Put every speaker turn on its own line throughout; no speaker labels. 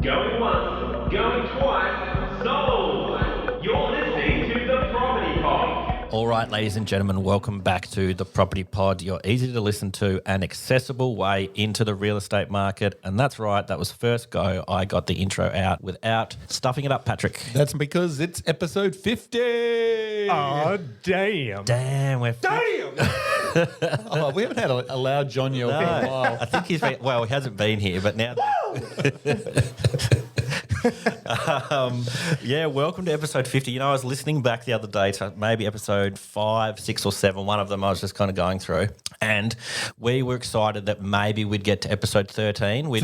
Going once, going twice, sold! You're listening to The Property Pod.
All right, ladies and gentlemen, welcome back to the Property Pod, your easy to listen to and accessible way into the real estate market. And that's right, that was first go. I got the intro out without stuffing it up, Patrick.
That's because it's episode 50.
Oh, damn.
Damn, we're
Oh, we haven't had a loud John yell for a while.
I think he's been, well, he hasn't been here, but now. Yeah, welcome to episode 50. You know, I was listening back the other day to maybe episode 5, 6 or 7. One of them I was just kind of going through. And we were excited that maybe we'd get to episode 13. We'd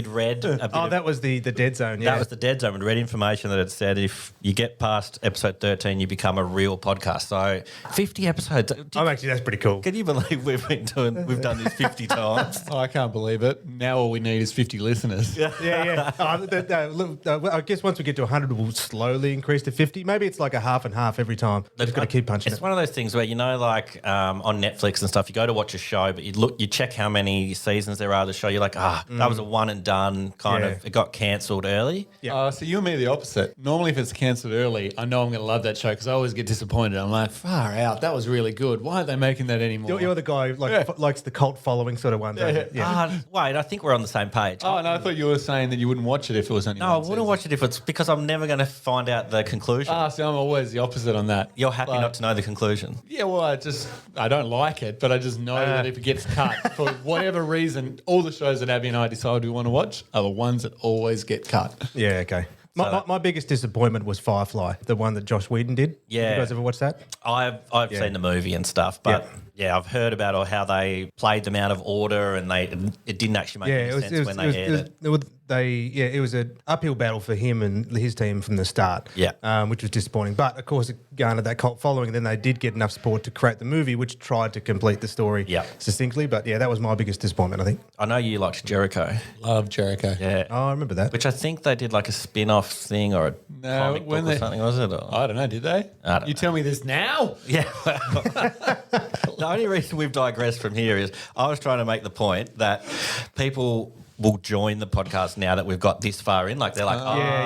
read a bit
Oh, that was the dead zone, yeah.
That was the dead zone. We'd read information that had said if you get past episode 13, you become a real podcast. So 50 episodes.
That's pretty cool.
Can you believe we've done this 50 times?
Oh, I can't believe it. Now all we need is 50 listeners.
Yeah. I guess once we get to 100, we'll slowly increase to 50. Maybe it's like a half and half every time. We've just got to keep punching
It's
it.
one of those things where, you know, like on Netflix and stuff, you go to watch a show, but you check how many seasons there are of the show. You're like, that was a one and done kind of. It got cancelled early.
Yeah.
So you and me are the opposite. Normally if it's cancelled early, I know I'm going to love that show because I always get disappointed. I'm like, far out. That was really good. Why aren't they making that anymore?
You're the guy who likes the cult following sort of one, don't you? Yeah.
Wait, I think we're on the same page.
Oh, no, I thought you were saying that you wouldn't watch it if it was only
No, I
one
wouldn't
season.
watch it if it's because I'm never going to find out the conclusion.
So I'm always the opposite on that.
You're happy
Like,
not to know the conclusion.
Yeah, well, I don't like it, but I just know that if it gets cut for whatever reason, all the shows that Abby and I decide we want to watch are the ones that always get cut.
Yeah, okay. My biggest disappointment was Firefly, the one that Josh Whedon did.
Yeah.
You guys ever watch that?
I've seen the movie and stuff, but I've heard about how they played them out of order and it didn't actually make any sense when they aired it.
It was an uphill battle for him and his team from the start.
Yeah.
Which was disappointing. But of course, it garnered that cult following. And then they did get enough support to create the movie, which tried to complete the story succinctly. But yeah, that was my biggest disappointment, I think.
I know you liked Jericho.
Love Jericho.
Yeah.
Oh, I remember that.
Which I think they did like a spin-off thing or a comic book or something, was it? Or?
I don't know, did they?
I don't
You
know.
tell me this now?
Yeah. Well, the only reason we've digressed from here is I was trying to make the point that people will join the podcast now that we've got this far in. Like they're like,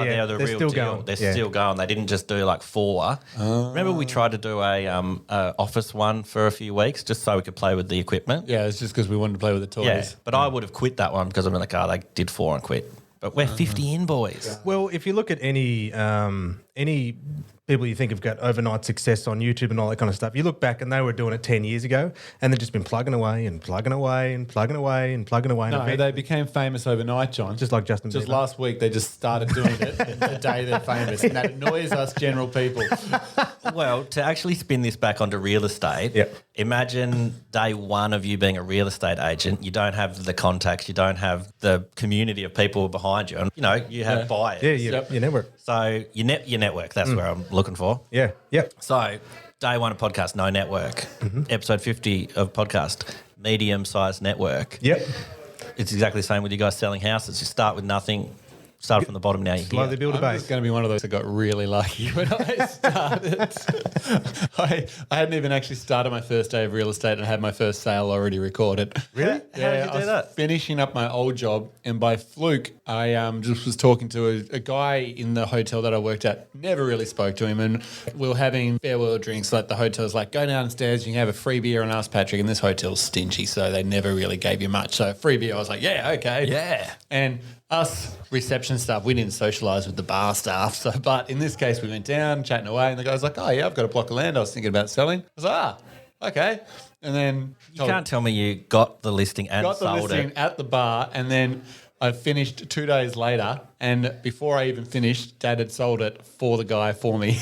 they're the
They're
real
still
deal.
going.
They're
Yeah.
still going. They didn't just do like 4. Remember we tried to do a office one for a few weeks just so we could play with the equipment.
Yeah, it's just because we wanted to play with the toys.
Yeah. But I would have quit that one because I'm like, they did 4 and quit. But we're 50 in, boys.
Well, if you look at any people you think have got overnight success on YouTube and all that kind of stuff, you look back and they were doing it 10 years ago and they've just been plugging away and plugging away and plugging away and plugging away.
No,
and
they became famous overnight, John.
just like Justin
Just
Bieber.
last week, they just started doing it the day they're famous. And that annoys us general people.
Well, to actually spin this back onto real estate, imagine day one of you being a real estate agent. You don't have the contacts, you don't have the community of people behind you. And, you know, you have buyers.
Yeah, you network.
So your network, that's where I'm looking for.
Yeah, yep.
So day one of podcast, no network. Episode 50 of podcast, medium-sized network.
Yep.
It's exactly the same with you guys selling houses. You start with nothing, start from the bottom, now you're
Slowly
here.
build a
I'm
base.
just going to be one of those that got really lucky when I started. I hadn't even actually started my first day of real estate and had my first sale already recorded.
Really?
How did you
I
do
was
that?
finishing up my old job, and by fluke, I just was talking to a guy in the hotel that I worked at. Never really spoke to him, and we were having farewell drinks. Like the hotel's like, go downstairs, you can have a free beer and ask Patrick. And this hotel's stingy, so they never really gave you much. So free beer, I was like, yeah, okay,
Yeah.
And us reception staff, we didn't socialise with the bar staff. So, but in this case, we went down chatting away, and the guy's like, oh yeah, I've got a block of land I was thinking about selling. I was like, okay. And then
You can't tell me you got the listing and
got the
sold
listing
it.
at the bar, and then I finished 2 days later, and before I even finished, Dad had sold it for the guy for me.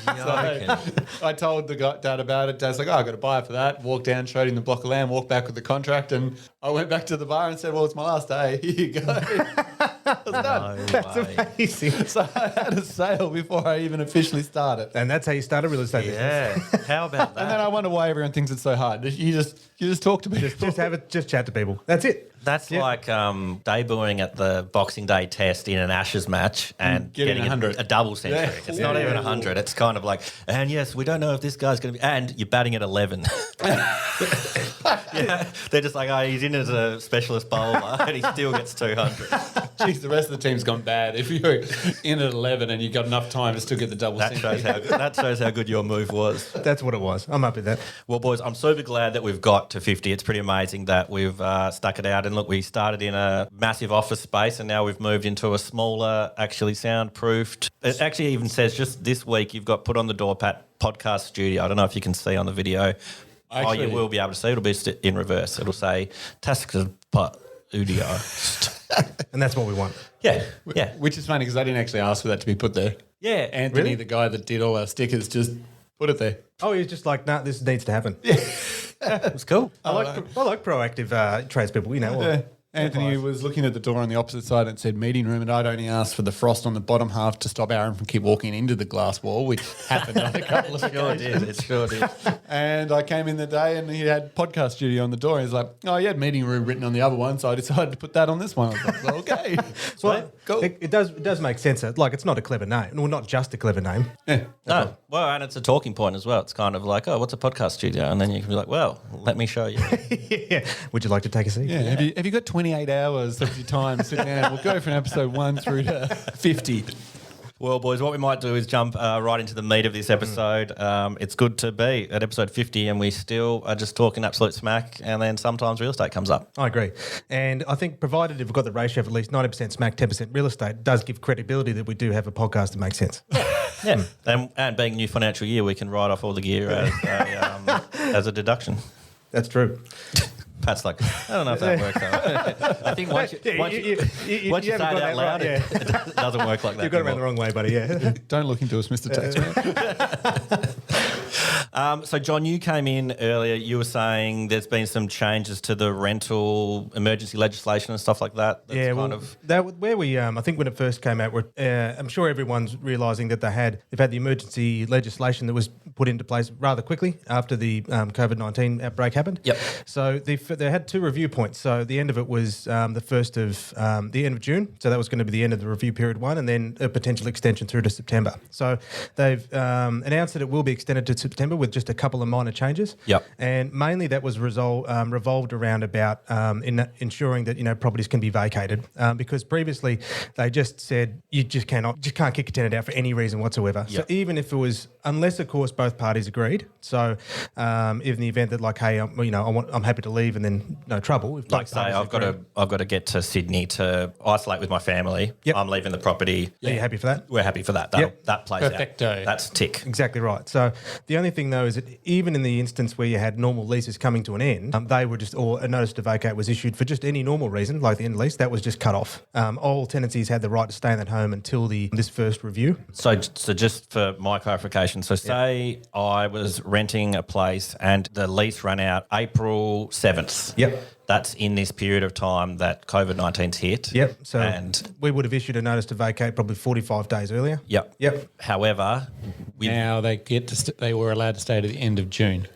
So I told the guy, Dad about it. Dad's like, oh, I got to buy it for that. Walked down, showed him the block of land, walked back with the contract, and I went back to the bar and said, well, it's my last day. Here you go. I was done.
That's amazing.
So I had a sale before I even officially started.
And that's how you started real estate business.
Yeah. How about
And then
that?
I wonder why everyone thinks it's so hard. You just talk to people.
Just chat to people. That's it.
That's like debuting at the Boxing Day test in an Ashes match and
Getting
getting
100.
a double century.
Yeah.
It's not even 100. It's kind of like, and yes, we don't know if this guy's going to be, and you're batting at 11. Yeah, they're just like, oh, he's in as a specialist bowler and he still gets 200.
Jeez, the rest rest of the team's gone bad. If you're in at 11 and you've got enough time to still get the double
That
century.
shows how good your move was.
That's what it was. I'm happy with that.
Well, boys, I'm super glad that we've got to 50. It's pretty amazing that we've stuck it out. And look, we started in a massive office space and now we've moved into a smaller, actually soundproofed. It actually even says just this week you've got put on the door, Pat, podcast studio. I don't know if you can see on the video.
Actually-
you will be able to see. It'll be in reverse. It'll say Tasker Studio.
And that's what we want.
Yeah, yeah.
Which is funny because I didn't actually ask for that to be put there.
Yeah.
Anthony,
Really?
the guy that did all our stickers, just put it there.
Oh, he's just like, nah, this needs to happen.
It's cool.
I like proactive tradespeople, you know.
Yeah. Anthony was looking at the door on the opposite side and said meeting room, and I'd only asked for the frost on the bottom half to stop Aaron from keep walking into the glass wall, which happened on a couple of occasions.
It sure did.
And I came in the day and he had podcast studio on the door. He's like, oh, you had meeting room written on the other one, so I decided to put that on this one. I was like, well, okay.
Well,
Cool.
it does make sense. Like, it's not a clever name. Well, not just a clever name.
No. Well, and it's a talking point as well. It's kind of like, oh, what's a podcast studio? And then you can be like, well, let me show you.
Yeah. Would you like to take a seat?
Yeah. Have you got 28 hours of your time sitting down? We'll go from episode 1 through to 50.
Well, boys, what we might do is jump right into the meat of this episode. It's good to be at episode 50 and we still are just talking absolute smack, and then sometimes real estate comes up.
I agree. And I think provided if we've got the ratio of at least 90% smack, 10% real estate, it does give credibility that we do have a podcast that makes sense.
Yeah. And being new financial year, we can write off all the gear as a deduction.
That's true.
Pat's like, I don't know if that works out. I think once you say it
haven't got
out loud,
that right,
it doesn't work like that.
You've got it around the wrong way, buddy, yeah.
Don't look into us, Mr. Taxman.
So, John, you came in earlier. You were saying there's been some changes to the rental emergency legislation and stuff like that. That's
Yeah,
kind
well,
of
that where we, I think when it first came out, I'm sure everyone's realising that they've had the emergency legislation that was put into place rather quickly after the COVID-19 outbreak happened.
Yep.
So they had 2 review points. So the end of it was the end of June. So that was going to be the end of the review period 1, and then a potential extension through to September. So they've announced that it will be extended to September with just a couple of minor changes.
Yep.
And mainly that was revolved around about ensuring that properties can be vacated because previously they just said you just can't kick a tenant out for any reason whatsoever.
Yep.
So even if it was, unless of course both parties agreed. So in the event that like, hey, I'm happy to leave, and then no trouble. If
like
both
say
parties
I've got to get to Sydney to isolate with my family.
Yep.
I'm leaving the property.
Are you happy for that?
We're happy for that.
Yep.
That plays
Perfecto.
out. That's tick.
Exactly right. So the only thing though is that even in the instance where you had normal leases coming to an end, they were or a notice to vacate was issued for just any normal reason, like the end lease, that was just cut off. All tenancies had the right to stay in that home until this first review.
So just for my clarification, so say I was renting a place and the lease ran out April 7th.
Yep.
That's in this period of time that COVID-19's hit.
Yep. So
and
we would have issued a notice to vacate probably 45 days earlier.
Yep.
However,
Now they were allowed to stay to the end of June.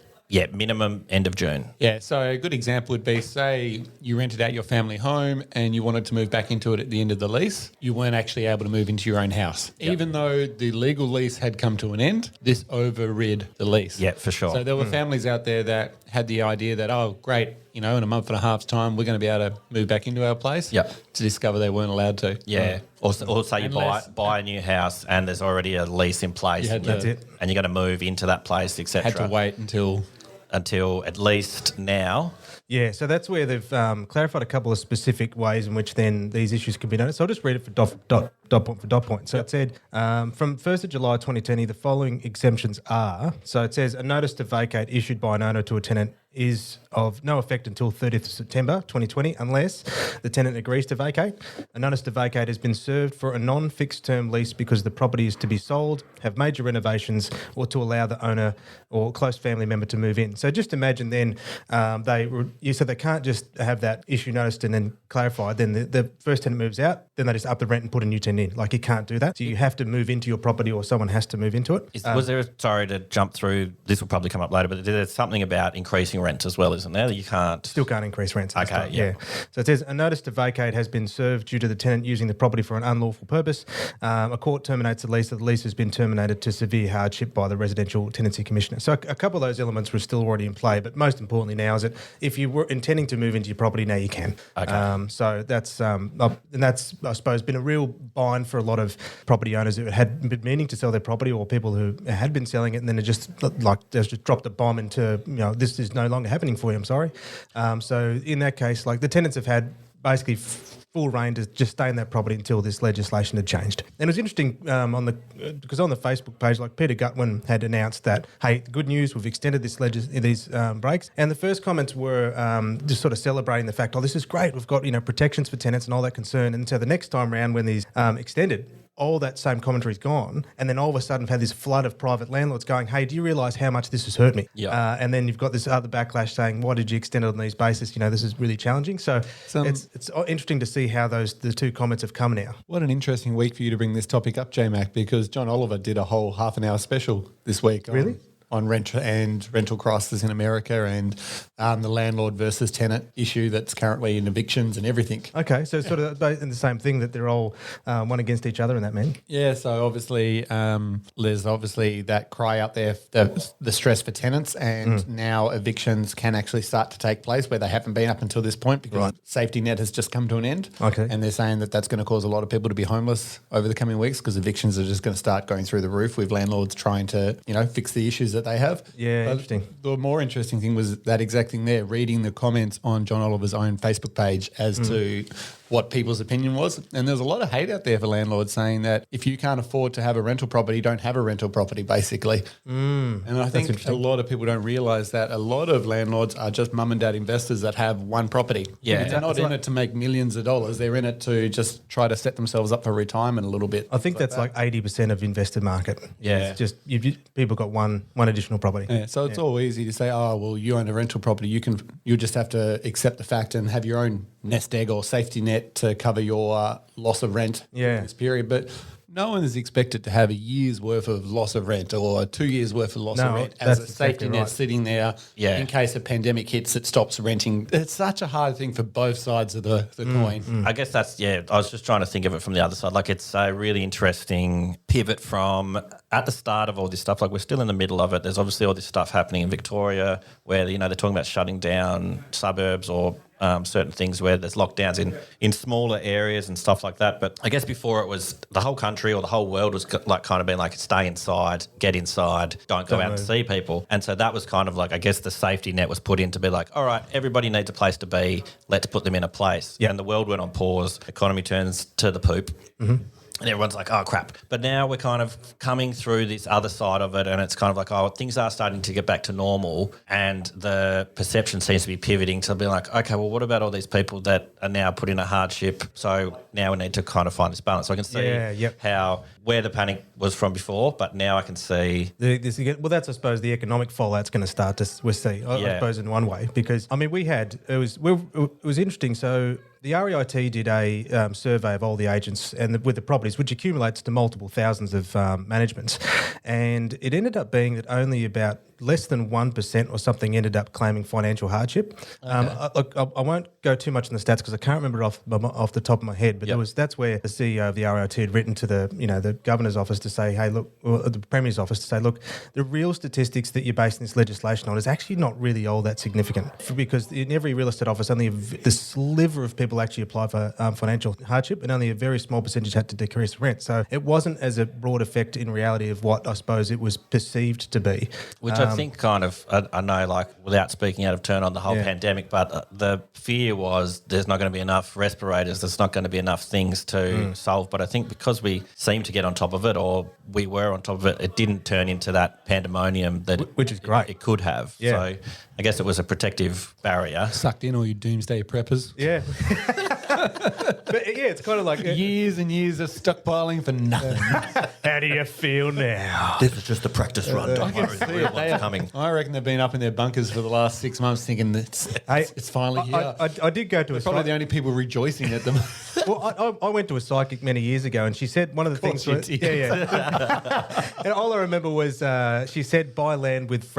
minimum end of June.
Yeah, so a good example would be, say you rented out your family home and you wanted to move back into it at the end of the lease. You weren't actually able to move into your own house.
Yep.
Even though the legal lease had come to an end, this overrid the lease.
Yeah, for sure.
So there were families out there that had the idea that, oh, great, in a month and a half's time, we're going to be able to move back into our place.
Yep.
To discover they weren't allowed to.
Yeah. Or say you
Unless-
buy a new house and there's already a lease in place.
You had to-
that's it.
And you're going to move into that place, etc.
Had to wait
until at least now.
Yeah, so that's where they've clarified a couple of specific ways in which then these issues can be noted. So I'll just read it for dot point. So it said, from 1st of July 2020, the following exemptions are, so it says a notice to vacate issued by an owner to a tenant is of no effect until 30th of September 2020 unless the tenant agrees to vacate. A notice to vacate has been served for a non-fixed term lease because the property is to be sold, have major renovations, or to allow the owner or close family member to move in. So just imagine then you said they can't just have that issue noticed and then clarified. Then the first tenant moves out, then they just up the rent and put a new tenant in. Like you can't do that. So you have to move into your property or someone has to move into it.
Was there, sorry to jump through, this will probably come up later, but there's something about increasing increasing rent as well, isn't there? You can't.
Still can't increase rents. at this
Okay,
time,
yeah.
So it says a notice to vacate has been served due to the tenant using the property for an unlawful purpose. A court terminates the lease. The lease has been terminated to severe hardship by the Residential Tenancy Commissioner. So a couple of those elements were still already in play, but most importantly now is that if you were intending to move into your property, now you can.
Okay.
So that's and that's, I suppose, been a real bind for a lot of property owners who had been meaning to sell their property, or people who had been selling it and then it just just dropped a bomb into, this is no longer happening for you. I'm sorry. So in that case, like, the tenants have had basically full reign to just stay in that property until this legislation had changed. And it was interesting because on the Facebook page, like, Peter Gutwin had announced that, hey, good news, we've extended these breaks. And the first comments were just sort of celebrating the fact, this is great, we've got protections for tenants and all that concern. And so the next time around when these extended, all that same commentary's gone, and then all of a sudden we've had this flood of private landlords going, hey, do you realise how much this has hurt me?
Yeah.
And then you've got this other backlash saying, why did you extend it on these bases? This is really challenging. So it's interesting to see how the two comments have come now.
What an interesting week for you to bring this topic up, J-Mac, because John Oliver did a whole half an hour special this week.
Really?
On rent and rental crisis in America, and the landlord versus tenant issue that's currently in evictions and everything.
Okay, so it's sort of in the same thing, that they're all one against each other in that mean?
Yeah, so obviously there's obviously that cry out there, the stress for tenants, and now evictions can actually start to take place where they haven't been up until this point, because safety net has just come to an end.
Okay.
And they're saying that that's going to cause a lot of people to be homeless over the coming weeks, because evictions are just going to start going through the roof with landlords trying to, fix the issues that they have.
Yeah,
But
interesting.
the more interesting thing was that exact thing there, reading the comments on John Oliver's own Facebook page as to what people's opinion was. And there's a lot of hate out there for landlords saying that if you can't afford to have a rental property, don't have a rental property, basically. And I think a lot of people don't realise that a lot of landlords are just mum and dad investors that have one property.
Yeah.
They're not in it to make millions of dollars. They're in it to just try to set themselves up for retirement a little bit.
I think that's like 80% of investor market.
Yeah.
It's just people got one additional property.
Yeah, so it's all easy to say, oh, well, you own a rental property. You just have to accept the fact and have your own nest egg or safety net to cover your loss of rent in this period. But no one is expected to have a year's worth of loss of rent or 2 years worth of loss of rent as a
that's
safety
exactly
net
right.
sitting there in case a pandemic hits that stops renting. It's such a hard thing for both sides of the coin.
I guess that's, I was just trying to think of it from the other side. Like, it's a really interesting pivot from at the start of all this stuff. Like, we're still in the middle of it. There's obviously all this stuff happening in Victoria where, they're talking about shutting down suburbs or certain things where there's lockdowns in smaller areas and stuff like that. But I guess before it was the whole country or the whole world was like kind of being like, stay inside, get inside, don't go out and see people. And so that was kind of like, I guess the safety net was put in to be like, all right, everybody needs a place to be. Let's put them in a place.
Yep.
And the world went on pause. Economy turns to the poop. And everyone's like, oh, crap. But now we're kind of coming through this other side of it, and it's kind of like, oh, things are starting to get back to normal, and the perception seems to be pivoting to be like, okay, well, what about all these people that are now put in a hardship? So now we need to kind of find this balance. So I can see where the panic was from before, but now I can see...
that's, I suppose, the economic fallout's going to start to see, I suppose, in one way. Because, I mean, it was interesting. So... The REIT did a survey of all the agents and with the properties, which accumulates to multiple thousands of managements. And it ended up being that only about less than 1% or something ended up claiming financial hardship. I won't go too much in the stats because I can't remember it off the top of my head, but that's where the CEO of the REIT had written to the governor's office to say, hey, look, or the premier's office to say, look, the real statistics that you're basing this legislation on is actually not really all that significant, because in every real estate office, only the sliver of people actually apply for financial hardship, and only a very small percentage had to decrease rent. So it wasn't as a broad effect in reality of what I suppose it was perceived to be.
Which I think kind of, I know, like, without speaking out of turn on the whole pandemic, but the fear was there's not going to be enough respirators, there's not going to be enough things to solve. But I think because we seemed to get on top of it, or we were on top of it, it didn't turn into that pandemonium that
which is great.
It could have.
Yeah.
So I guess it was a protective barrier.
Sucked in all you doomsday preppers.
Yeah. But yeah, it's kind of like,
Years and years of stockpiling for nothing.
how do you feel now?
This is just a practice run. Don't worry, the real one's coming.
I reckon they've been up in their bunkers for the last 6 months thinking it's finally here.
I did go to a
Probably the
psychic.
only people rejoicing at them.
Well, I went to a psychic many years ago, and she said one of the things.
course you did.
Yeah. And all I remember was she said buy land with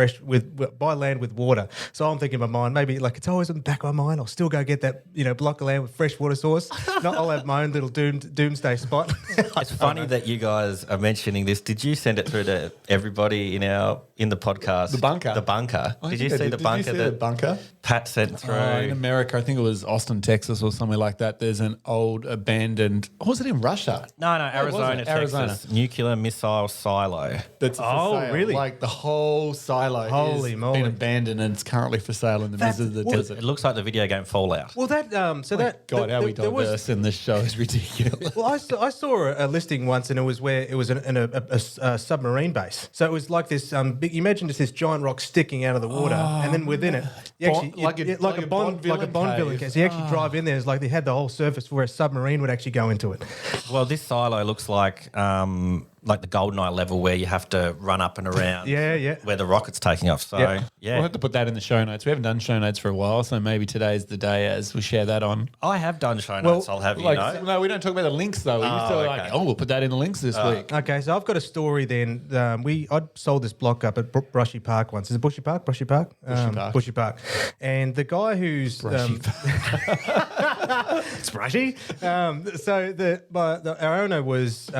water. So I'm thinking in my mind, maybe like it's always in the back of my mind. I'll still go get that block of land with fresh water source. Not I'll have my own little doomsday spot.
It's funny that you guys are mentioning this. Did you send it through to everybody in the podcast?
The bunker.
The bunker. Did you see the bunker
Did you see
that
the bunker?
Pat sent through?
In America, I think it was Austin, Texas, or somewhere like that. There's an old abandoned. Or was it in Russia?
No,
Where was
Arizona,
it?
Texas.
Arizona.
Nuclear missile silo.
That's for
Oh,
sale.
really?
Like the whole silo
Holy
has
moly.
been abandoned and it's currently for sale in the midst of the desert.
It looks like the video game Fallout.
Well, that
God, how we
there was-
diverse in this show is ridiculous.
Well, I saw a listing once, and it was where it was in a submarine base. So it was like this big. Imagine just this giant rock sticking out of the water, and then within it, you
Like a Bond villain cave.
So you actually drive in there. It's like they had the whole surface where a submarine would actually go into it.
Well, this silo looks like the GoldenEye level where you have to run up and around.
Yeah.
Where the rocket's taking off. So
Yeah.
We'll have to put that in the show notes. We haven't done show notes for a while, so maybe today's the day as we share that on.
I have done show notes. I'll have you know.
No, we don't talk about the links though. We used to
okay.
we'll put that in the links this week.
Okay, so I've got a story. Then I sold this block up at Brushy Park once. Is it Bushy Park? Brushy Park.
Park.
Bushy Park. And the guy who's it's brushy. So our owner was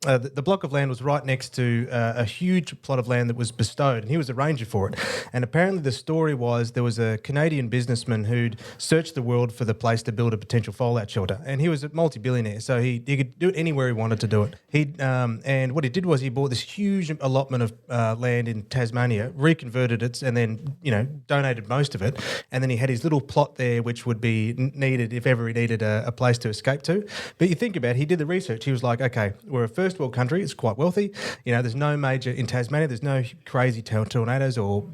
the block of land was right next to a huge plot of land that was bestowed, and he was a ranger for it. And apparently the story was there was a Canadian businessman who'd searched the world for the place to build a potential fallout shelter, and he was a multi-billionaire, so he could do it anywhere he wanted to do it. And what he did was he bought this huge allotment of land in Tasmania, reconverted it, and then donated most of it, and then he had his little plot there which would be needed if ever he needed a place to escape to. But you think about it, he did the research. He was like, okay, we're a first world country, it's quite wealthy. There's no major in Tasmania. There's no crazy tornadoes or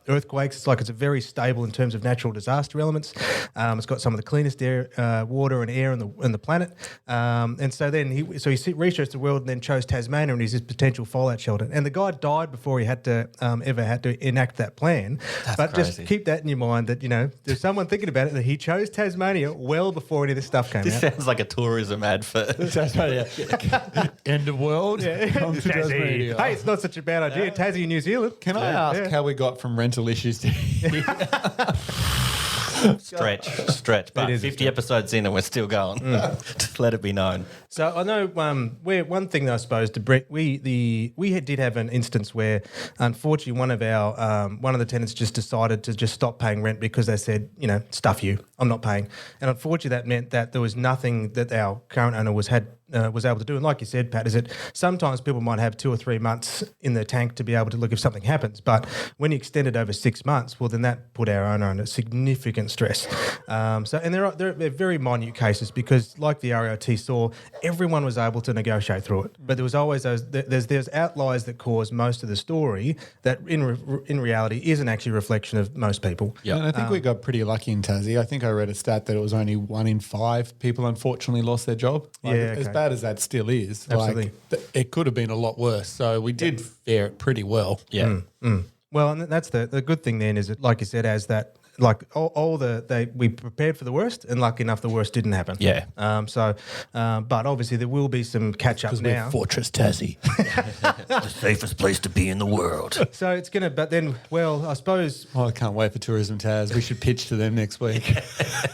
earthquakes. It's a very stable in terms of natural disaster elements. It's got some of the cleanest air, water and air in the planet. And so then he researched the world and then chose Tasmania and his potential fallout shelter. And the guy died before he had to ever had to enact that plan. But
crazy.
just keep that in your mind that there's someone thinking about it that he chose Tasmania well before any of this stuff came
This
out.
sounds like a tourism ad for.
Tasmania. End of world. Come to Tasmania.
Hey, it's not such a bad idea. Tassie and New Zealand.
Can I ask how we got from rental issues to
Stretch. But
It is a
50 episodes in and we're still going. Just let it be known.
So I know one thing that I suppose to Brett, we did have an instance where unfortunately one of the tenants just decided to just stop paying rent because they said, stuff you, I'm not paying. And unfortunately that meant that there was nothing that our current owner was able to do. And like you said, Pat, is that sometimes people might have 2 or 3 months in the tank to be able to look if something happens. But when you extend it over 6 months, well, then that put our owner under significant stress. And there are very minute cases because, like the ROT saw, everyone was able to negotiate through it. But there was always there's outliers that cause most of the story that in reality isn't actually a reflection of most people.
Yeah.
And I think we got pretty lucky in Tassie. I think I read a stat that it was only 1 in 5 people unfortunately lost their job. As bad as that still is,
Absolutely.
It could have been a lot worse. So we did fare it pretty well.
Yeah.
Well, and that's the good thing then is that, like you said, as that we prepared for the worst, and lucky enough the worst didn't happen.
Yeah.
But obviously there will be some catch up now.
Fortress Tassie.
The safest place to be in the world.
So it's gonna. But then, well, I suppose.
Oh, I can't wait for Tourism Taz. We should pitch to them next week.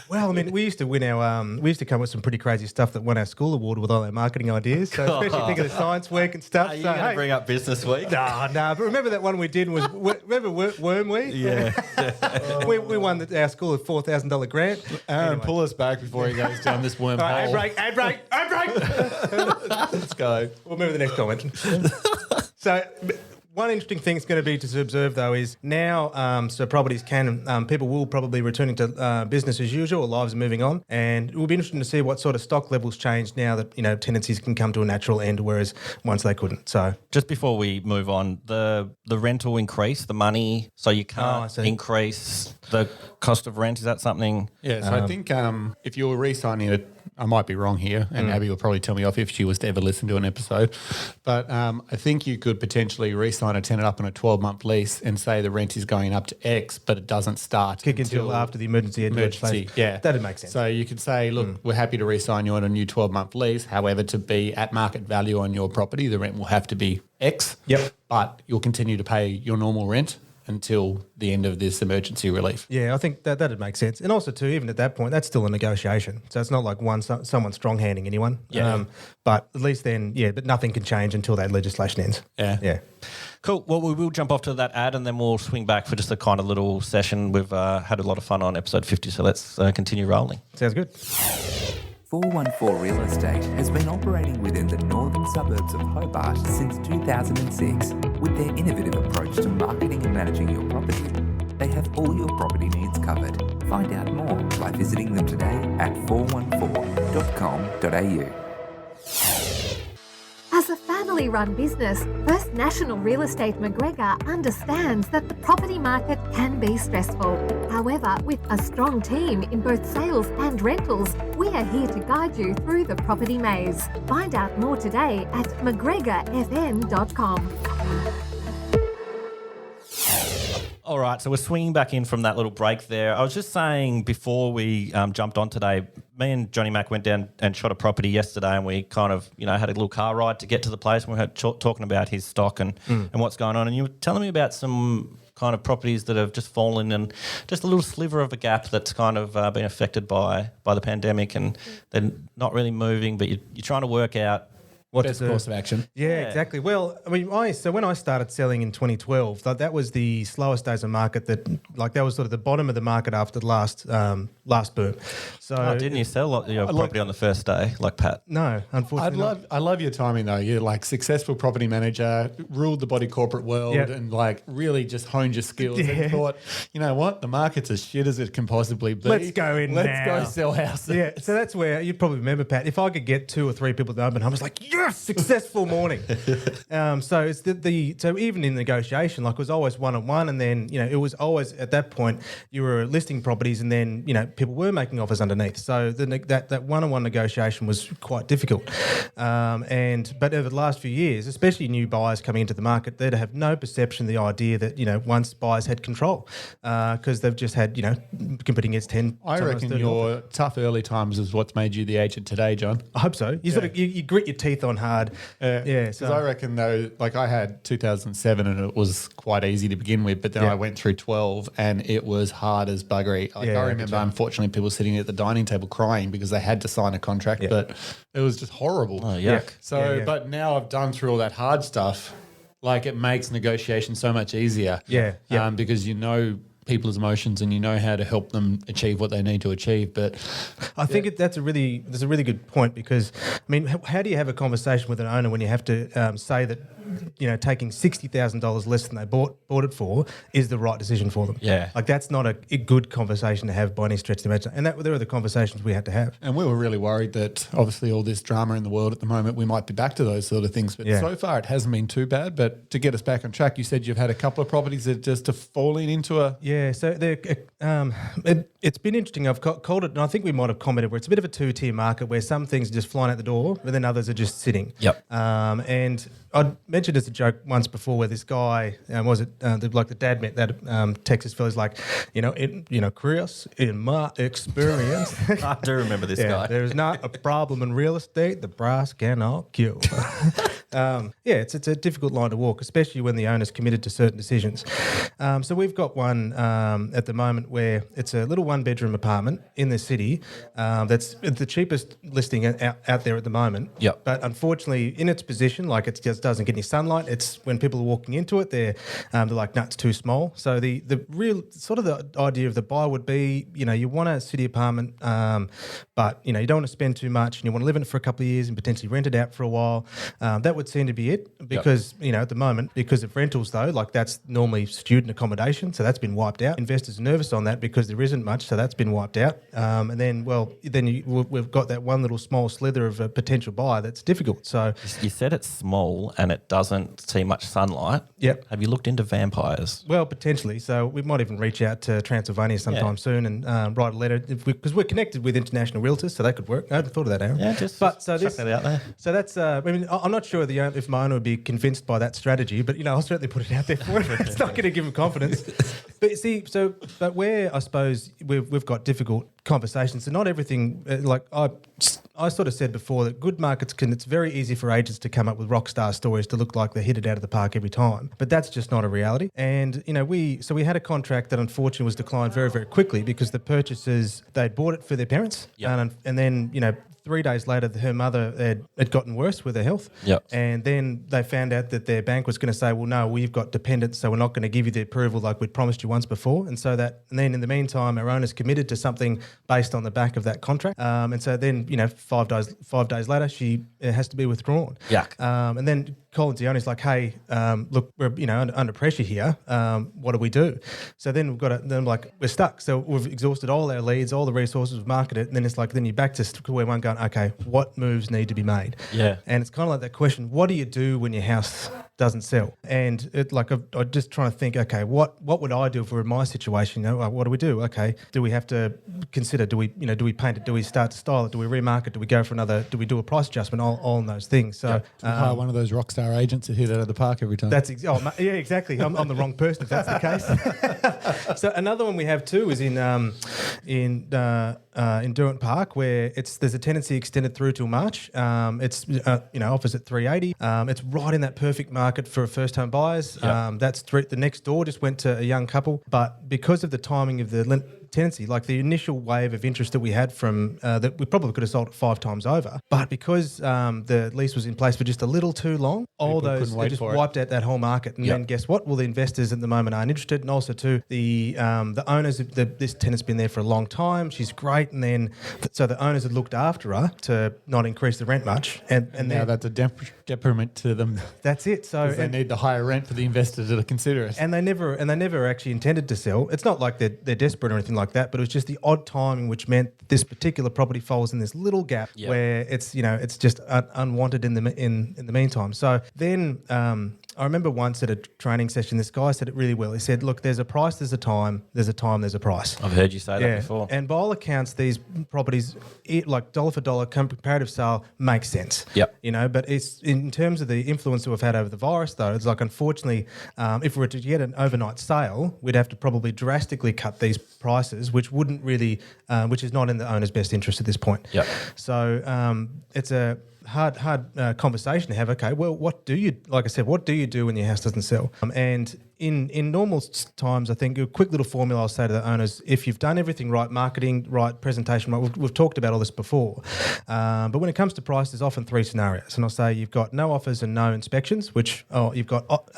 Well, I mean, we used to win our. We used to come up with some pretty crazy stuff that won our school award with all our marketing ideas. So especially think of the science work and stuff.
Are you
so,
going to bring up Business Week?
No. But remember that one we did was remember Worm We?
Yeah.
We won our school a $4,000 grant.
Aaron, pull us back before he goes down this wormhole.
All right, ad break.
Let's go.
We'll move to the next comment. So One interesting thing is going to be to observe, though, is now so properties people will probably returning to business as usual, or lives are moving on, and it will be interesting to see what sort of stock levels change now that tenancies can come to a natural end, whereas once they couldn't. So
Just before we move on, the rental increase, the money, so you can't increase the cost of rent. Is that something?
Yeah, so I think if you were re-signing it, I might be wrong here, and Abby will probably tell me off if she was to ever listen to an episode. But I think you could potentially re-sign a tenant up on a 12-month lease and say the rent is going up to X, but it doesn't start
kick until after the emergency.
Yeah,
that'd make sense.
So you could say, look, we're happy to re-sign you on a new 12-month lease. However, to be at market value on your property, the rent will have to be X.
Yep.
But you'll continue to pay your normal rent until the end of this emergency relief.
Yeah, I think that'd make sense. And also, too, even at that point, that's still a negotiation. So it's not like someone strong-handing anyone.
Yeah.
But at least then, but nothing can change until that legislation ends.
Yeah.
Yeah.
Cool. Well, we will jump off to that ad and then we'll swing back for just a kind of little session. We've had a lot of fun on episode 50, so let's continue rolling.
Sounds good.
414 Real Estate has been operating within the northern suburbs of Hobart since 2006. With their innovative approach to marketing and managing your property, they have all your property needs covered. Find out more by visiting them today at 414.com.au.
As a family-run business, First National Real Estate McGregor understands that the property market can be stressful. However, with a strong team in both sales and rentals, we are here to guide you through the property maze. Find out more today at mcgregorfn.com.
All right, so we're swinging back in from that little break there. I was just saying before we jumped on today, me and Johnny Mac went down and shot a property yesterday, and we kind of, had a little car ride to get to the place, and we were talking about his stock and what's going on. And you were telling me about some kind of properties that have just fallen and just a little sliver of a gap that's kind of been affected by the pandemic, and they're not really moving, but you're trying to work out
What
Best course of action.
Yeah, exactly. Well, I mean, so when I started selling in 2012, that was the slowest days of market. That was sort of the bottom of the market after the last boom. So
didn't you sell your property on the first day, like Pat?
No, unfortunately.
I love your timing though. You're like successful property manager, ruled the body corporate world, and like really just honed your skills. And thought, you know what, the market's as shit as it can possibly be.
Let's go in.
Let's go sell houses.
Yeah. So that's where you probably remember, Pat. If I could get 2 or 3 people to open, I was like, yes, successful morning. So it's so even in negotiation, like it was always one-on-one, and then it was always at that point you were listing properties, and then people were making offers underneath. So that one-on-one negotiation was quite difficult. But over the last few years, especially new buyers coming into the market, they'd have no perception, the idea that once buyers had control, because they've just had competing against 10.
I reckon your tough early times is what's made you the agent today, John.
I hope so. You sort of you grit your teeth on hard.
Because I reckon though, like I had 2007 and it was quite easy to begin with, but then I went through 12 and it was hard as buggery. Like I remember, unfortunately, people sitting at the dining table crying because they had to sign a contract, but it was just horrible.
Oh, yuck.
So, but now I've done through all that hard stuff. Like it makes negotiation so much easier. Because people's emotions and how to help them achieve what they need to achieve. But
I think that's a really good point, because I mean, how do you have a conversation with an owner when you have to say that taking $60,000 less than they bought it for is the right decision for them?
Yeah,
like that's not a good conversation to have by any stretch of the imagination. And there are the conversations we had to have.
And we were really worried that obviously all this drama in the world at the moment, we might be back to those sort of things. But so far it hasn't been too bad. But to get us back on track, you said you've had a couple of properties that just are falling into a...
Yeah, so it's been interesting. I've called it, and I think we might have commented, where it's a bit of a two-tier market where some things are just flying out the door, but then others are just sitting.
Yep.
And I mentioned as a joke once before where this guy, the dad met that Texas fella's like, Chris, in my experience.
I do remember this guy.
There's not a problem in real estate the price cannot cure. It's a difficult line to walk, especially when the owner's committed to certain decisions. So we've got one at the moment where it's a little one-bedroom apartment in the city that's the cheapest listing out there at the moment.
Yep.
But unfortunately, in its position, like it just doesn't get any sunlight. It's when people are walking into it, they're like, it's too small. So the real sort of the idea of the buy would be, you want a city apartment, but you don't want to spend too much, and you want to live in it for a couple of years and potentially rent it out for a while. That would would seem to be it because, at the moment, because of rentals though, like that's normally student accommodation. So that's been wiped out. Investors are nervous on that because there isn't much. So that's been wiped out. And then we've got that one little small slither of a potential buyer that's difficult. So
You said it's small and it doesn't see much sunlight.
Yep.
Have you looked into vampires?
Well, potentially. So we might even reach out to Transylvania sometime soon and write a letter because we're connected with international realtors, so that could work. I hadn't thought of that, Aaron.
Yeah, chuck that out there.
So that's. I'm not sure if my owner would be convinced by that strategy, but I'll certainly put it out there for him. It's not going to give him confidence. But see, but where I suppose we've got difficult conversations, and not everything. I sort of said before that good markets it's very easy for agents to come up with rock star stories to look like they hit it out of the park every time. But that's just not a reality. And, we had a contract that unfortunately was declined very, very quickly because the purchasers, they'd bought it for their parents.
Yep.
And then, 3 days later, her mother had gotten worse with her health.
Yep.
And then they found out that their bank was going to say, well, no, we've got dependents, so we're not going to give you the approval like we'd promised you once before. And then in the meantime, our owner's committed to something based on the back of that contract. And so then, 5 days later, she has to be withdrawn.
Yuck.
And then Colin Zione's like, hey, look, we're under pressure here. What do we do? So then we're stuck. So we've exhausted all our leads, all the resources, we've marketed it, and then it's like, then you're back to square one going, okay, what moves need to be made?
Yeah.
And it's kind of like that question, what do you do when your house doesn't sell? And I'm just trying to think, okay, what would I do if we were in my situation? What do we do? Okay, do we have to consider, do we paint it? Do we start to style it? Do we remarket? Do we go for another, do we do a price adjustment? All in those things. So
Hire one of those rock star agents to hit it out of the park every time.
Exactly. I'm the wrong person if that's the case. So another one we have too is in Derwent Park, where there's a tenancy extended through till March. It's offers at 380. It's right in that perfect market for first home buyers.
Yep.
The next door just went to a young couple, but because of the timing of the tenancy, like the initial wave of interest that we had from that we probably could have sold it 5 times over, but because the lease was in place for just a little too long, all those they just wiped out that whole market. And then guess what? Well, the investors at the moment aren't interested, and also too the owners. This tenant's been there for a long time. She's great, and then so the owners had looked after her to not increase the rent much, and
now that's a detriment to them.
That's it. So
they need the higher rent for the investors to consider it.
And they never actually intended to sell. It's not like they're desperate or anything like that, but it was just the odd timing which meant this particular property falls in this little gap where it's just unwanted in the meantime. So then I remember once at a training session, this guy said it really well. He said, look, there's a price, there's a time, there's a price.
I've heard you say that before.
And by all accounts, these properties, like dollar for dollar comparative sale, makes sense.
Yep.
But it's in terms of the influence that we've had over the virus, though, it's like, unfortunately, if we were to get an overnight sale, we'd have to probably drastically cut these prices, which wouldn't really, which is not in the owner's best interest at this point.
Yep.
So it's a hard conversation to have. Okay, well, what do you do when your house doesn't sell? And in normal times, I think a quick little formula I'll say to the owners: if you've done everything right, marketing right, presentation right, we've talked about all this before. But when it comes to price, there's often 3 scenarios, and I'll say you've got no offers and no inspections, you've got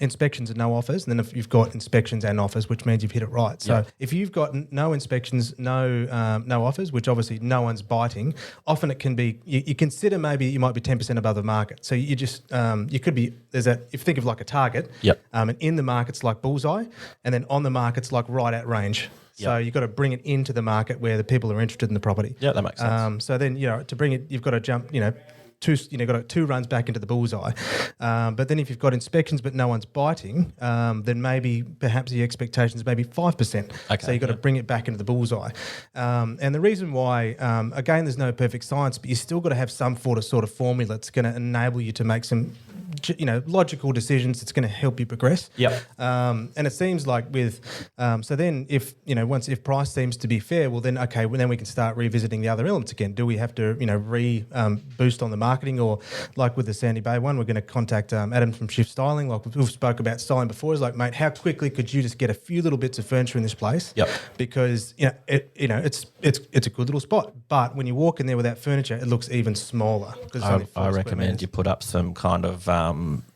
inspections and no offers, and then if you've got inspections and offers, which means you've hit it right. So if you've got no inspections, no offers, which obviously no one's biting, often it can be you consider maybe you might be 10% above the market. So you just you could be if you think of like a target, and in the market's like bullseye, and then on the market's like right at range. So you've got to bring it into the market where the people are interested in the property.
Yeah, that makes sense.
So then to bring it, you've got to jump. Got 2 runs back into the bullseye. But then if you've got inspections but no one's biting, then perhaps the expectations may be 5%.
Okay,
so you've got to bring it back into the bullseye. And the reason why, again, there's no perfect science, but you still got to have some sort of formula that's going to enable you to make some logical decisions. It's going to help you progress. And it seems like with so then if price seems to be fair, well then then we can start revisiting the other elements again. Do we have to boost on the marketing, or like with the Sandy Bay one, we're going to contact Adam from Shift Styling, like we've spoke about styling before. Is like, mate, how quickly could you just get a few little bits of furniture in this place? Because it's a good little spot, but when you walk in there without furniture, it looks even smaller.
I recommend you put up some kind of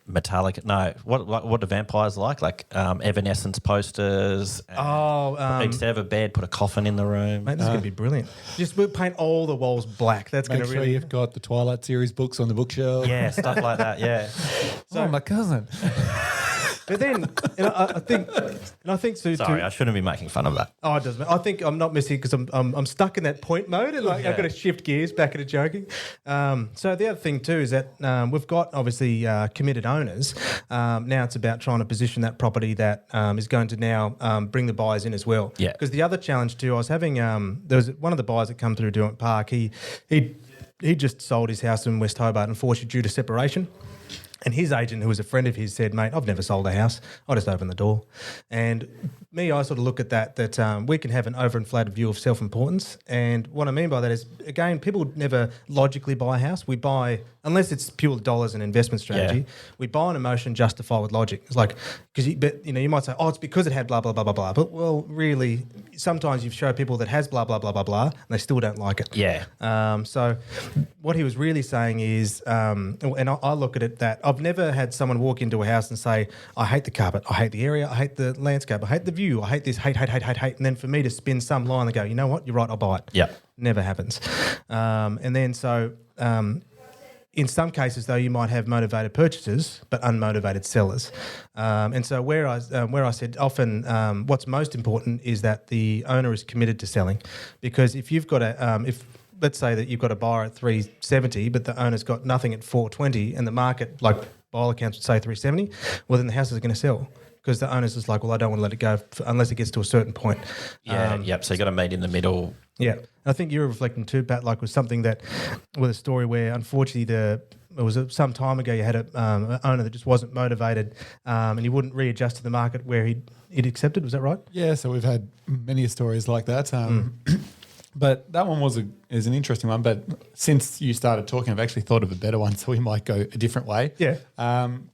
metallic. No, what do vampires like Evanescence posters. Instead of a bed, put a coffin in the room.
Mate, this is going to be brilliant. Just we'll paint all the walls black. That's going
Make
to
sure
really.
you've got the Twilight series books on the bookshelf.
Yeah, stuff like that. Yeah,
Oh, my cousin.
But then, I think Sue.
sorry, I shouldn't be making fun of that.
Oh, it doesn't. I think I'm not missing because I'm stuck in that point mode, and I've got to shift gears back into joking. So the other thing too is that we've got obviously committed owners. Now it's about trying to position that property that is going to now bring the buyers in as well.
Yeah.
Because the other challenge too, I was having there was one of the buyers that come through Derwent Park. He just sold his house in West Hobart, unfortunately due to separation. And his agent, who was a friend of his, said, mate, I've never sold a house. I just open the door. And me, I sort of look at that we can have an overinflated view of self-importance. And what I mean by that is, again, people never logically buy a house. We buy, unless it's pure dollars and investment strategy, we buy an emotion justified with logic. It's like, you might say, oh, it's because it had blah, blah, blah, blah, blah. But, well, really, sometimes you show people that has blah, blah, blah, blah, blah, and they still don't like it.
Yeah.
So what he was really saying is, and I look at it that I've never had someone walk into a house and say, I hate the carpet, I hate the area, I hate the landscape, I hate the view, I hate this, hate. And then for me to spin some line and go, you know what, you're right, I'll buy it.
Yeah.
Never happens. And then in some cases, though, you might have motivated purchasers but unmotivated sellers. And so where I said often what's most important is that the owner is committed to selling. Because if you've got let's say that you've got a buyer at 370, but the owner's got nothing at 420, and the market, like by all accounts, would say 370, well, then the house is going to sell because the owner's just like, well, I don't want to let it go unless it gets to a certain point.
Yeah, so you got to meet in the middle.
Yeah. I think you were reflecting too, Pat, like with something that, with a story where unfortunately it was some time ago you had an owner that just wasn't motivated and he wouldn't readjust to the market where he'd accepted. Was that right?
Yeah, so we've had many stories like that. But that one is an interesting one. But since you started talking, I've actually thought of a better one, so we might go a different way.
Yeah.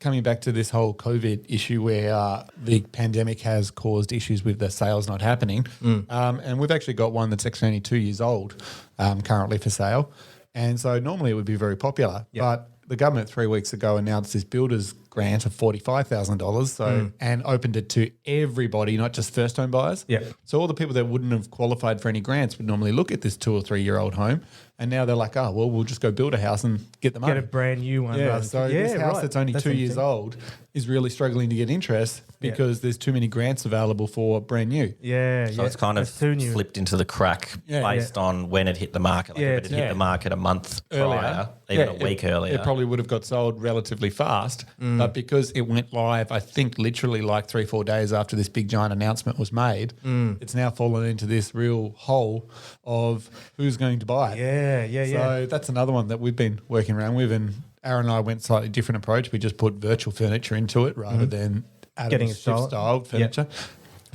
Coming back to this whole COVID issue where the pandemic has caused issues with the sales not happening. And we've actually got one that's actually only 2 years old currently for sale. And so normally it would be very popular.
Yep.
But the government 3 weeks ago announced this builder's grant of $45,000 and opened it to everybody, not just first home buyers.
Yeah.
So all the people that wouldn't have qualified for any grants would normally look at this 2 or 3 year old home, and now they're like, oh, well, we'll just go build a house and get the money.
Get a brand new one.
Yeah,
rather
so
than,
this house
right.
that's only 2 years
interesting.
old is really struggling to get interest because there's too many grants available for brand new.
Yeah,
So it's kind of
That's too new.
slipped into the crack based on when it hit the market. Like if it had hit the market a month prior, even a week earlier.
It probably would have got sold relatively fast, but because it went live, I think literally like 3-4 days after this big giant announcement was made, it's now fallen into this real hole of who's going to buy it.
Yeah.
So that's another one that we've been working around with, and Aaron and I went slightly different approach. We just put virtual furniture into it rather than
Getting it
style furniture.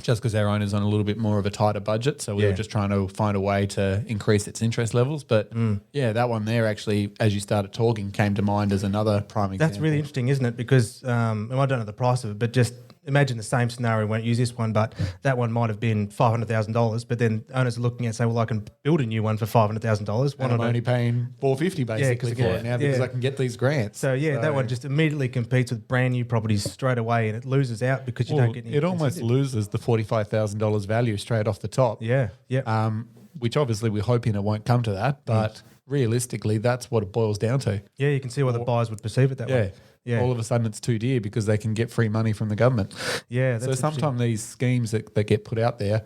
Just because our owner's on a little bit more of a tighter budget. So we were just trying to find a way to increase its interest levels. But that one there actually, as you started talking, came to mind as another prime example.
That's really interesting, isn't it? Because and I don't know the price of it, but just imagine the same scenario. We won't use this one, but that one might have been $500,000. But then owners are looking at saying, well, I can build a new one for $500,000.
And I'm only paying $450 basically for it now because I can get these grants.
So that one just immediately competes with brand new properties straight away, and it loses out because you don't get any.
It almost loses the $45,000 value straight off the top.
Yeah.
Which obviously we're hoping it won't come to that, but realistically, that's what it boils down to.
Yeah, you can see why the buyers would perceive it that way. Yeah.
All of a sudden it's too dear because they can get free money from the government.
Yeah. That's
So
interesting.
sometimes these schemes that get put out there,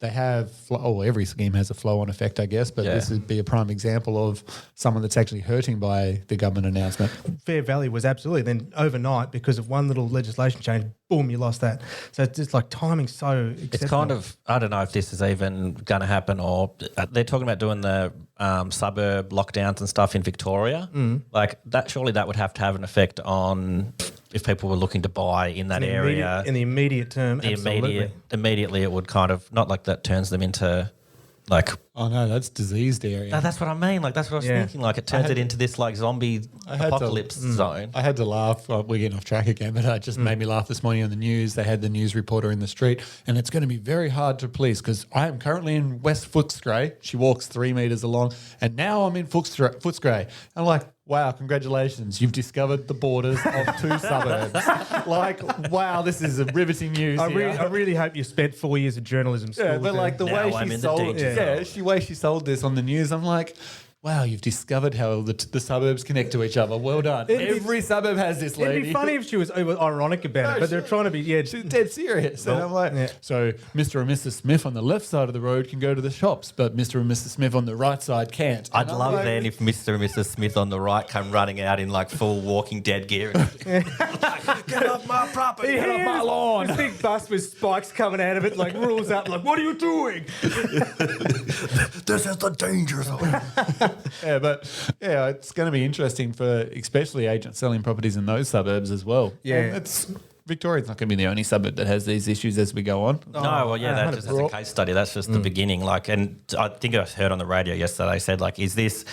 they have, every scheme has a flow-on effect, I guess, but this would be a prime example of someone that's actually hurting by the government announcement.
Fair value was absolutely. Then overnight, because of one little legislation change, boom, you lost that. So it's just like timing so exceptional.
It's kind of, I don't know if this is even going to happen, or they're talking about doing the suburb lockdowns and stuff in Victoria. Like that, surely that would have to have an effect on if people were looking to buy in that area.
In the immediate term, absolutely.
Immediately it would kind of, not like that turns them into like...
Oh no, that's diseased area.
No, that's what I mean. Like that's what I was thinking. Like it turns it into this like zombie apocalypse zone.
I had to laugh. Well, we're getting off track again, but it just made me laugh this morning on the news. They had the news reporter in the street, and it's going to be very hard to police because I am currently in West Footscray. She walks 3 meters along, and now I'm in Footscray. I'm like, wow, congratulations, you've discovered the borders of 2 suburbs. Like, wow, this is a riveting news.
I
here.
really hope you spent 4 years of journalism school.
Yeah, but like the
Now
way
I'm
she
in the
sold
danger
it,
zone.
way she sold this on the news, I'm like, wow, you've discovered how the suburbs connect to each other. Well done. Every suburb has this lady.
It'd be funny if she was ironic about it, but they're trying to be,
She's dead serious. And I'm like, so Mr. and Mrs. Smith on the left side of the road can go to the shops, but Mr. and Mrs. Smith on the right side can't.
I'd
And I'm
love
like,
then if Mr. and Mrs. Smith on the right come running out in like full Walking Dead gear. And get off my property.
Get off my lawn.
This big bus with spikes coming out of it, like rules up, like, what are you doing?
This is the danger zone.
Yeah, but yeah, it's going to be interesting for especially agents selling properties in those suburbs as well.
Yeah.
And Victoria's not going to be the only suburb that has these issues as we go on.
No, well, yeah, that just as a case study. That's just the beginning. Like, and I think I heard on the radio yesterday said, like, is this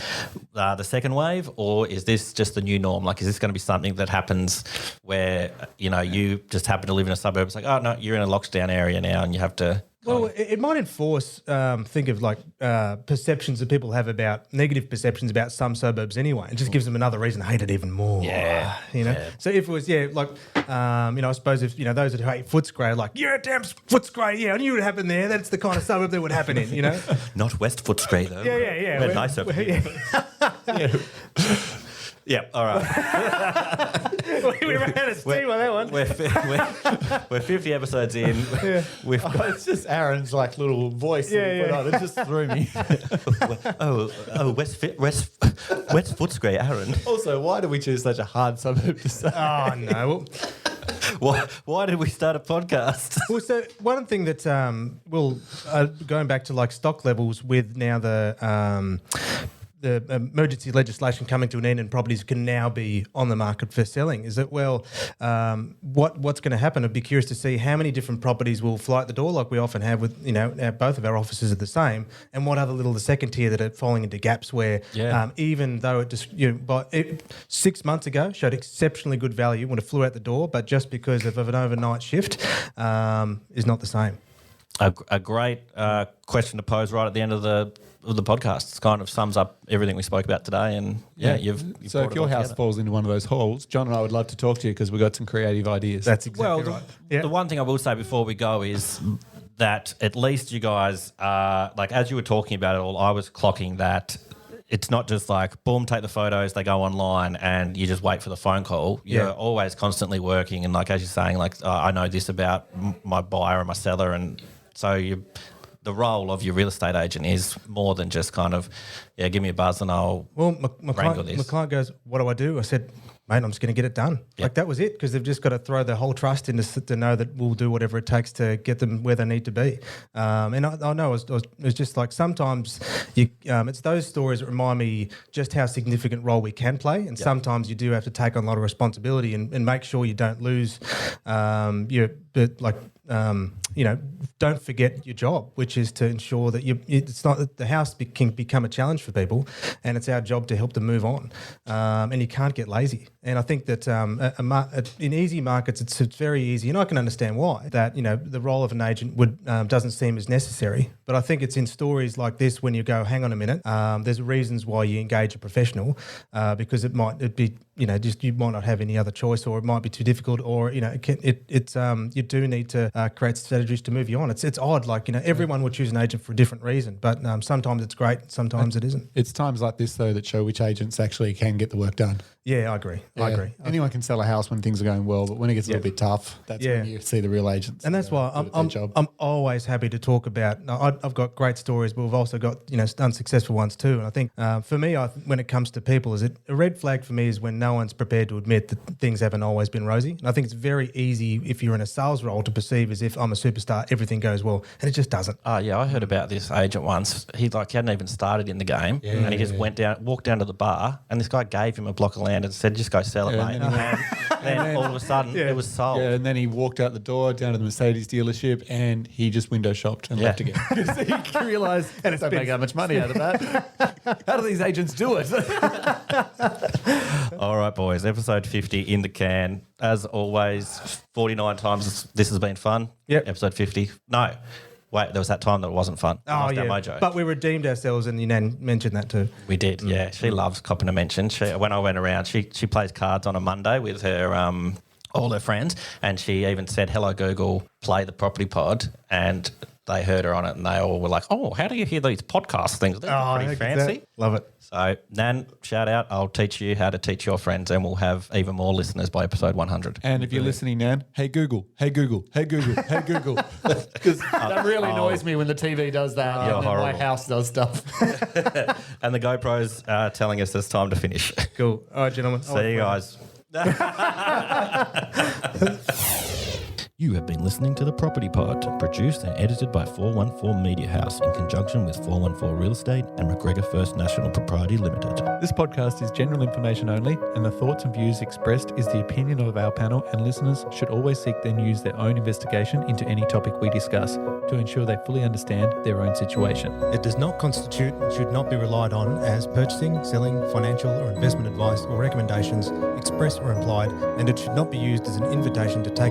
the second wave, or is this just the new norm? Like, is this going to be something that happens where you just happen to live in a suburb? It's like, oh no, you're in a lockdown area now, and you have to.
Well, it might enforce, think of like perceptions that people have about, negative perceptions about some suburbs anyway. It just gives them another reason to hate it even more.
Yeah.
Yeah. So if it was, I suppose if, those that hate Footscray are like, yeah, damn Footscray, yeah, I knew it would happen there. That's the kind of suburb that would happen in,
Not West Footscray though.
Yeah.
We're nicer. Yeah, all right.
We ran out of steam on that one.
We're 50 episodes in. We've got,
It's just Aaron's like little voice
Yeah,
that he put
yeah.
on. It just threw me.
West Footscray, Aaron.
Also, why do we choose such a hard suburb to say?
Oh, no.
Why did we start a podcast?
Well, so one thing that going back to like stock levels with now the emergency legislation coming to an end and properties can now be on the market for selling, is that, what's going to happen? I'd be curious to see how many different properties will fly at the door like we often have with, both of our offices are the same, and what other the second tier that are falling into gaps where even though it just, 6 months ago showed exceptionally good value when it flew out the door, but just because of an overnight shift is not the same.
A great question to pose right at the end of the podcast. It kind of sums up everything we spoke about today. And you've
So
brought
if
it
your
all
house
together.
falls into one of those holes, John and I would love to talk to you because we've got some creative ideas.
That's exactly right. Yeah.
The one thing I will say before we go is that at least you guys are, like, as you were talking about it all, I was clocking that it's not just like, boom, take the photos, they go online and you just wait for the phone call. You're always constantly working. And like, as you're saying, like, I know this about my buyer and my seller. And so the role of your real estate agent is more than just kind of, give me a buzz and I'll
my
wrangle this.
client goes, what do I do? I said, mate, I'm just going to get it done. Like that was it, because they've just got to throw their whole trust into to know that we'll do whatever it takes to get them where they need to be. And I know it's just like sometimes it's those stories that remind me just how significant role we can play. And sometimes you do have to take on a lot of responsibility and make sure you don't lose don't forget your job, which is to ensure that it's not that the house can become a challenge for people, and it's our job to help them move on. And you can't get lazy. And I think that in easy markets, it's very easy, and I can understand why that the role of an agent doesn't seem as necessary. But I think it's in stories like this when you go, hang on a minute, there's reasons why you engage a professional, because you might not have any other choice, or it might be too difficult, or you do need to create strategies to move you on. It's odd, like everyone would choose an agent for a different reason, but sometimes it's great, sometimes it isn't.
It's times like this though that show which agents actually can get the work done.
Yeah, I agree. I agree.
Anyone can sell a house when things are going well, but when it gets a little bit tough, that's when you see the real agents.
And that's why I'm always happy to talk about. I've got great stories, but we've also got unsuccessful ones too. And I think for me, when it comes to people, a red flag for me is when no one's prepared to admit that things haven't always been rosy. And I think it's very easy if you're in a sales role to perceive as if I'm a superstar, everything goes well, and it just doesn't.
Oh yeah, I heard about this agent once. He hadn't even started in the game, and he just walked down to the bar, and this guy gave him a block of land and said, "Just go sell it, mate." And then all of a sudden, it was sold.
Yeah, and then he walked out the door down to the Mercedes dealership, and he just window shopped and left again. He realised, and it's don't make that much money out of that. How do these agents do it?
All right, boys. Episode 50 in the can. As always, 49 times this has been fun.
Yep.
Episode 50. No. wait, there was that time that it wasn't fun.
Oh,
Nice
yeah.
Mojo.
But we redeemed ourselves, and you mentioned that too.
We did, yeah. She loves copping a mention. When I went around, she plays cards on a Monday with her all her friends, and she even said, "Hello Google, play the Property Pod," and they heard her on it, and they all were like, "Oh, how do you hear these podcast things? They're pretty
heck,
fancy."
Love it.
So, Nan, shout out. I'll teach you how to teach your friends, and we'll have even more listeners by episode 100.
And if you're listening, Nan, hey Google, hey Google, hey Google, hey Google. Because that really annoys me when the TV does that
You're
and then my
horrible.
house does stuff.
And the GoPro's telling us it's time to finish.
Cool. All right, gentlemen.
See you guys. You have been listening to The Property Pod, produced and edited by 414 Media House in conjunction with 414 Real Estate and McGregor First National Propriety Limited.
This podcast is general information only, and the thoughts and views expressed is the opinion of our panel, and listeners should always seek then use their own investigation into any topic we discuss to ensure they fully understand their own situation.
It does not constitute and should not be relied on as purchasing, selling, financial or investment advice or recommendations, express or implied, and it should not be used as an invitation to take